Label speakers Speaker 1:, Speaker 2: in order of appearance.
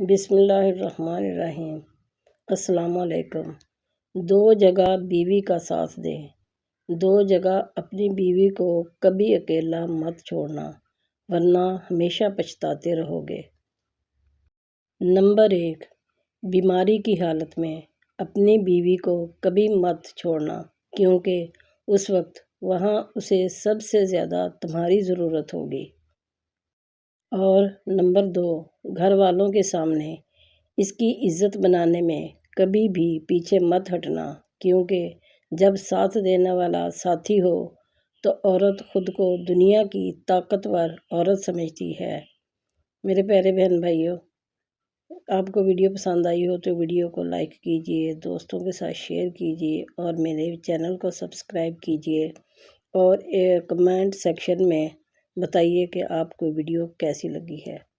Speaker 1: بسم اللہ الرحمن الرحیم۔ السلام علیکم۔ دو جگہ بیوی کا ساتھ دیں۔ دو جگہ اپنی بیوی کو کبھی اکیلا مت چھوڑنا ورنہ ہمیشہ پچھتاتے رہو گے۔ نمبر 1، بیماری کی حالت میں اپنی بیوی کو کبھی مت چھوڑنا کیونکہ اس وقت وہاں اسے سب سے زیادہ تمہاری ضرورت ہوگی۔ اور نمبر 2، گھر والوں کے سامنے اس کی عزت بنانے میں کبھی بھی پیچھے مت ہٹنا کیونکہ جب ساتھ دینے والا ساتھی ہو تو عورت خود کو دنیا کی طاقتور عورت سمجھتی ہے۔ میرے پیارے بہن بھائیوں، آپ کو ویڈیو پسند آئی ہو تو ویڈیو کو لائک کیجئے، دوستوں کے ساتھ شیئر کیجئے اور میرے چینل کو سبسکرائب کیجئے اور کمنٹ سیکشن میں بتائیے کہ آپ کو ویڈیو کیسی لگی ہے۔